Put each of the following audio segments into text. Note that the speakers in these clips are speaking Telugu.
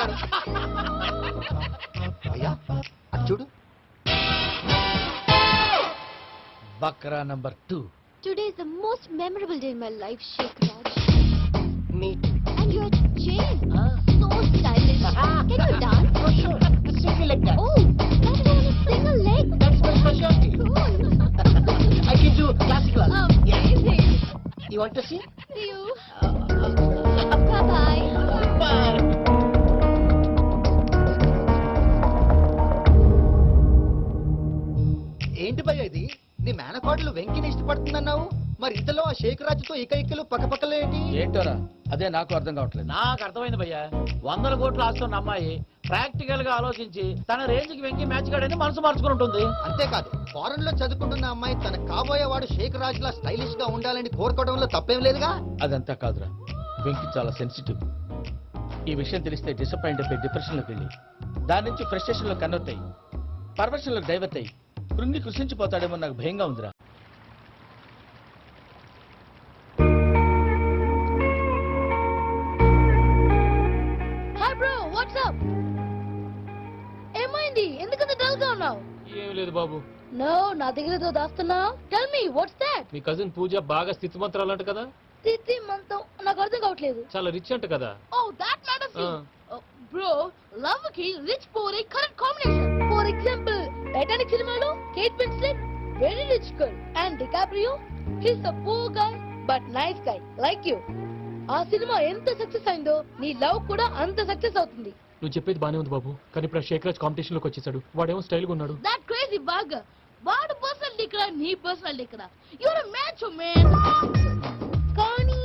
చేస్తాడు. అయ్యా అది చూడు. Bakra number 2. Today is the most memorable day in my life, Sheikh Raj. Me And you're changed. So stylish. Can you dance? Oh, sure. Simply like that. Oh, that is on a single leg. That's my specialty. Cool. I can do classical. Amazing. You want to see? See you. Bye-bye. Bye. ఏంటి భయ్య ఇది? నీ మేనకోడలు వెంకిని ఇష్టపడుతుందన్నావు, మరి ఇంతలో ఆ షేక్ రాజుతో ఇకలు పక్కపక్కలు ఏంటి? ఏంటోరా అదే నాకు అర్థం కావట్లేదు. నాకు అర్థమైంది భయ్యా. 100 కోట్లు ఆస్తున్న అమ్మాయి ప్రాక్టికల్ గా ఆలోచించి తన రేంజ్ కి వెంకి మ్యాచ్ కాడని మనసు మార్చుకుని ఉంటుంది. అంతేకాదు, ఫారెన్ లో చదువుకుంటున్న అమ్మాయి తన కాబోయేవాడు షేక్ రాజులా స్టైలిష్ గా ఉండాలని కోరుకోవడంలో తప్పేం లేదుగా. అదంతా కాదురా, వెంకి చాలా సెన్సిటివ్. ఈ విషయం తెలిస్తే డిసప్పాయింట్ అయిపోయి డిప్రెషన్లోకి వెళ్ళి దాని నుంచి ఫ్రస్ట్రేషన్ లో కన్వర్ట్ అయ్యి పర్వర్షన్ లో డైవర్ట్ అయ్యి కృంగి కృషించిపోతాడేమో నాకు భయంగా ఉందిరా. Hi bro, what's up? ఏమైంది? ఎందుకంత డల్ గా ఉన్నావు? ఏం లేదు బాబు. No, నా దగ్గర ఏదో దాస్తున్నావు. Tell me, what's that? మీ కజిన్ పూజ బాగా స్థితిమంతరాలు అంట కదా, స్థితి మంతం నాకు అర్థం కావట్లేదు. చాలా రిచ్ అంట కదా. Oh, that matters to you. Bro, love కి rich poor a correct combination. For example, Titanic సినిమాలో Kate Winslet very rich girl and DiCaprio he's a poor guy but nice guy like you. ఆ సినిమా ఎంత సక్సెస్ అయిందో నీ లవ్ కూడా అంత సక్సెస్ అవుతుంది. నువ్వు చెప్పేది బానే ఉంది బాబు, కానీ ఇప్పుడు షేక్ రాజ్ కాంపిటీషన్ లోకి వచ్చేసాడు. వాడేమో స్టైల్ గా ఉన్నాడు. That crazy bug. వాడు పర్సనల్ ఇక్కడ నీ పర్సనల్ ఇక్కడ. You're a macho man. కానీ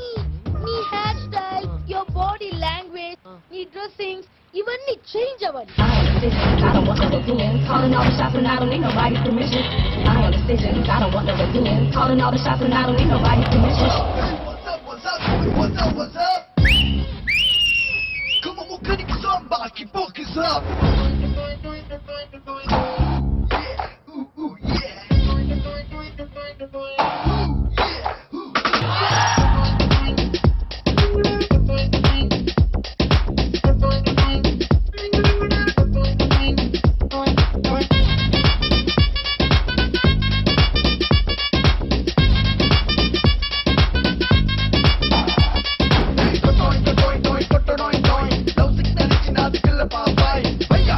నీ hair style, your body language, నీ డ్రెస్సింగ్స్ ఇవన్నీ చేంజ్ అవ్వాలి. I don't want no opinions. Calling all the shots and I don't need nobody's permission. I want decisions. I don't want no opinions. Calling all the shots and I don't need nobody's permission. What's up? What's up? Come on, we'll cut it somebody, keep focus up. Yeah, ooh, yeah. Vaya,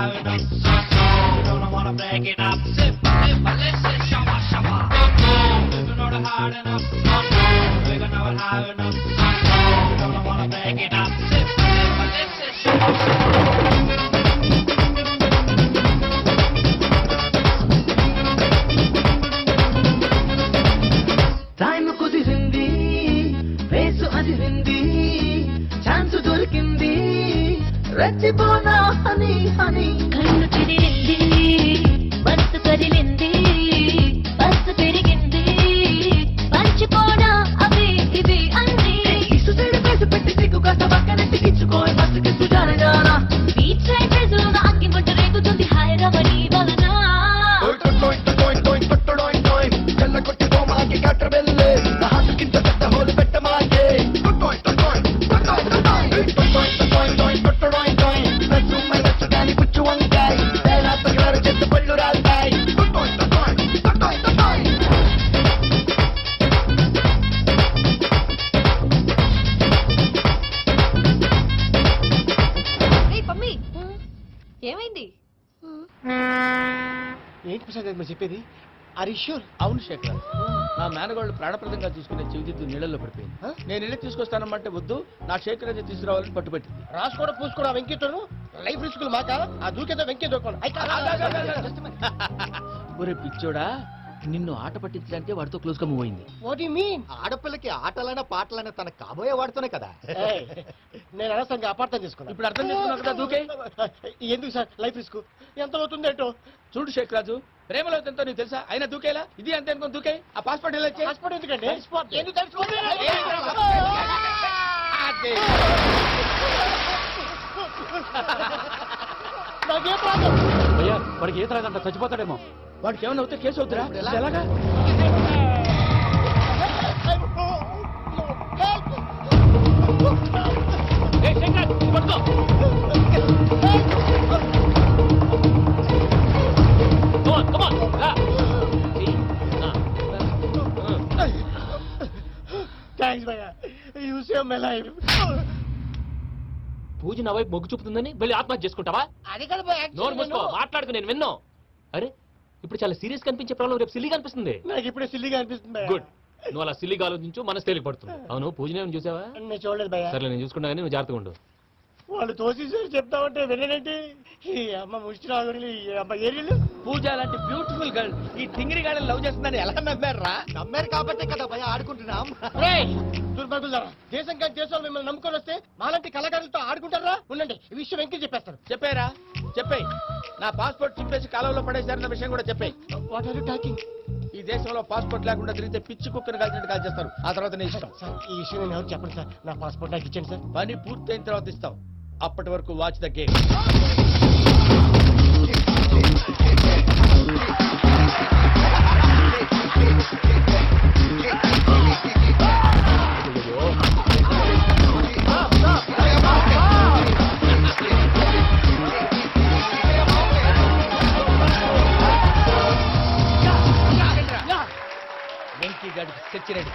high enough. You don't wanna break it up. Sip, sip, let's say shabba shabba. If you're not hard enough, we're gonna high enough. You don't wanna break it up. Sip, sip, let's say shabba shabba. Time కుదిరింది రేసు అదిరింది ఛాన్స్ దొరికింది రెచ్చిపోనా హనీ హనీ కళ్ళు చెదిరింది మనసు కదిలింది బస్సు పెరిగింది పంచుకోనా అవి ఇవి అన్ని ఇసు సైడ్ పేసు పెట్టి సిగ్గు కాస్త పక్కనెట్టి గిచ్చుకోని బస్సుకి సుజాన జానా బీచ్ సైడ్ డ్రెస్సులో అగ్గి మంట రేగుతుంది హైదరాబాద్ వలన ఏమైంది? ఏంటి ప్రసాద్ మీరు చెప్పేది? అరిష్యూర్? అవును శేఖర్, నా మేనగాళ్ళు ప్రాణప్రదంగా తీసుకునే చెవిదిద్దు నీళ్ళల్లో పడిపోయింది. నేను వెళ్ళి తీసుకొస్తానమ్మంటే వద్దు, నా శేఖర్ అయితే తీసుకురావాలని పట్టుబట్టింది. రాసుకోవడం పూసుకోవడం వెంకటను లైఫ్ రిస్కులు మాక ఆ దూకేదో వెంకే దూకోండి. ఒరే పిచ్చోడా, నిన్ను ఆట పట్టించడానికి వాడితో క్లోజ్ గా మూవ్ అయింది. What you mean? ఆడపిల్లకి ఆటలైనా పాటలైనా తన కాబోయే వాడుతూనే కదా. నేను అనవసరంగా అపార్థం చేసుకున్నా. ఇప్పుడు అర్థం చేసుకున్నావు కదా, దూకే. ఎందుకు సార్ లైఫ్ రిస్క్ ఎంత అవుతుంది ఏంటో? చూడు శేఖర్ రాజు, ప్రేమలో ఎంతో నీకు తెలుసా? అయినా దూకేలా? ఇది అంతే అనుకుని దూకే. ఆ పాస్పోర్ట్ ఎలా ఇచ్చే? పాస్పోర్ట్ ఎందుకండి? ఎందుకు తెలుసుకోండి? నాకేం ప్రాబ్లం? అయ్యా వాడికి ఈత రాదంట, చచ్చిపోతాడేమో. వాడికి ఏమైనా అవుతే కేసు అవుతురా? ఎలా? ఎలాగా? థ్యాంక్స్ భయ్యా, యు సేవ్ మై లైఫ్. పూజ నా వైపు మొగ్గు చూపుతుందని వెళ్ళి ఆత్మహత్య చేసుకుంటావా? అది కదా భయ్యా, నోరు మూసుకో, మాట్లాడుకు, నేను విన్నాను. అరే ఇప్పుడు చాలా సీరియస్ కనిపించే ప్రాబ్లం రేపు సిల్లీగా అనిపిస్తుంది. నాకు ఇప్పుడే సిల్లిగా అనిపిస్తుంది భయ్యా. గుడ్, నువ్వు అలా సిల్లీగా ఆలోచించు, మనసు తేలిక పడుతుంది. అవును, పూజనే చూసావా? నేను చూడలేదు భయ్యా. సరే నేను చూసుకున్నా కానీ నువ్వు జాగ్రత్తగా ఉండు. వాళ్ళు తోసేసారు చెప్తామంటే వినేనంటే ఈ అమ్మ ముష్టి రాగుడి ఈ అమ్మ ఏరియలు. పూజ లాంటి బ్యూటిఫుల్ గర్ల్ ఈ టింగిరి గాడిని లవ్ చేస్తుందని ఎలా నమ్మారా? నమ్మారు కాబట్టే కదా భయ ఆడుకుంటున్నాం. దుర్భగులారా, దేశం కానీ దేశాలు మిమ్మల్ని నమ్ముకొని వస్తే మాలాంటి కళాకారులతో ఆడుకుంటారా? ఉండండి, ఈ విషయం వెంకీ చెప్పేస్తారు. చెప్పారా? చెప్పేయ్. నా పాస్పోర్ట్ చింపేసి కాలంలో పడేశారన్న విషయం కూడా చెప్పేయ్. What are you talking? ఈ దేశంలో పాస్పోర్ట్ లేకుండా తిరిగితే పిచ్చి కుక్కను కాల్చినట్టు కాల్చేస్తారు. ఆ తర్వాత నీ ఇష్టం. సార్ ఈ విషయం నేను ఎవరు చెప్పండి సార్, నా పాస్పోర్ట్ నాకు ఇచ్చేయండి సార్. పని పూర్తయిన తర్వాత ఇస్తాం. అప్పటి వరకు వాచ్ ద గేమ్. వెంకీ గాడికి తెచ్చిరెడ్డి.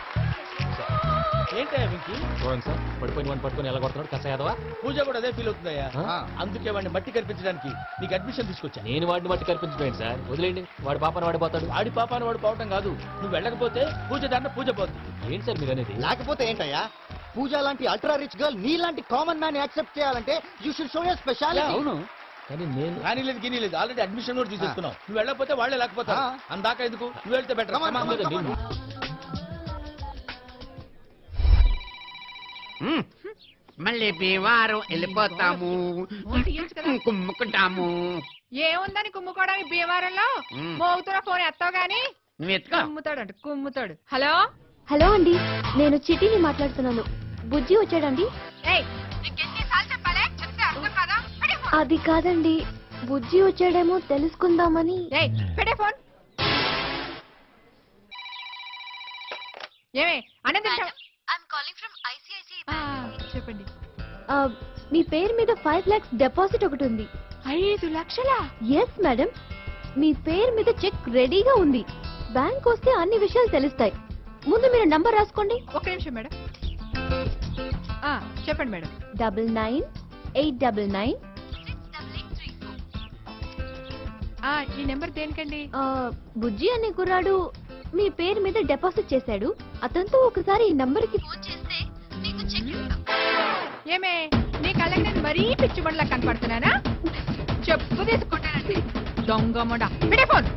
ఏంటయ్యా వెంకీ? చూడండి సార్, పడిపోయిన వాడిని పట్టుకొని ఎలా కొడుతున్నాడు కసాయదవా. పూజ కూడా అదే ఫీల్ అవుతుందయ్యా. ఆ? అందుకే వాడిని మట్టి కనిపించడానికి నీకు అడ్మిషన్ తీసుకొచ్చా. నేను వాడిని బట్టి కనిపించలేదు సార్, వదిలేండి. వాడి పాపను వాడిపోతాడు. వాడి పాపాను వాడు పోవటం కాదు, నువ్వు వెళ్ళకపోతే పూజ దాంట్లో పూజ పోతుంది. ఏంటి సార్ మీరు అనేది? లేకపోతే ఏంటయ్యా, పూజ లాంటి అల్ట్రా రిచ్ గర్ల్ నీ లాంటి కామన్ మ్యాన్ యాక్సెప్ట్ చేయాలంటే you should show your speciality. అవును, కానీ నేను కానీ లేదు గిని లేదు, ఆల్రెడీ అడ్మిషన్ కూడా తీసేసుకున్నావు. నువ్వు వెళ్ళకపోతే వాళ్ళే లేకపోతే ఆ. అందాక ఎందుకు? నువ్వు వెళ్తే బెటర్. మళ్ళీ బీవారం వెళ్ళిపోతాము కుమ్ముకుంటాము. ఏముందని కుమ్ముకోవడం ఈ భీమవరంలో? మోగుతున్న ఫోన్ ఎత్తావు గాని నువ్వు ఎత్తుకో. కుమ్ముతాడు కుమ్ముతాడు. హలో హలో అండి, నేను చిట్టిని మాట్లాడుతున్నాను. బుజ్జి వచ్చాడండి? ఏయ్ నీకెన్నిసార్లు చెప్పాలే? చెప్తే అర్థం కాదా? పెట్టే ఫోన్. అది కాదండి, బుజ్జి వచ్చాడేమో తెలుసుకుందామని. ఏయ్ పెట్టే ఫోన్. ఏమే అన్నది చెప్పండి. మీ పేరు మీద 5 lakhs డిపాజిట్ ఒకటి ఉంది. 5 లక్షలా? ఎస్ మేడం, మీ పేరు మీద చెక్ రెడీగా ఉంది. బ్యాంక్ వస్తే అన్ని విషయాలు తెలుస్తాయి. ముందు మీరు నంబర్ రాసుకోండి. ఒక్క నిమిషం మేడం. చెప్పండి మేడం. 99 899 ఈ నెంబర్ దేనికండి? బుజ్జి అనే కుర్రాడు మీ పేరు మీద డిపాజిట్ చేశాడు. అతనితో ఒకసారి ఈ నంబర్ కి ఫోన్ చేస్తే నీకు చెక్ ఇస్తాం. ఏమే నీ కళ్ళకి నేను మరీ పిచ్చిబండ్లా కనపడుతున్నానా? చెప్పు తీసుకుంటానండి దొంగ మొండ. ఫోన్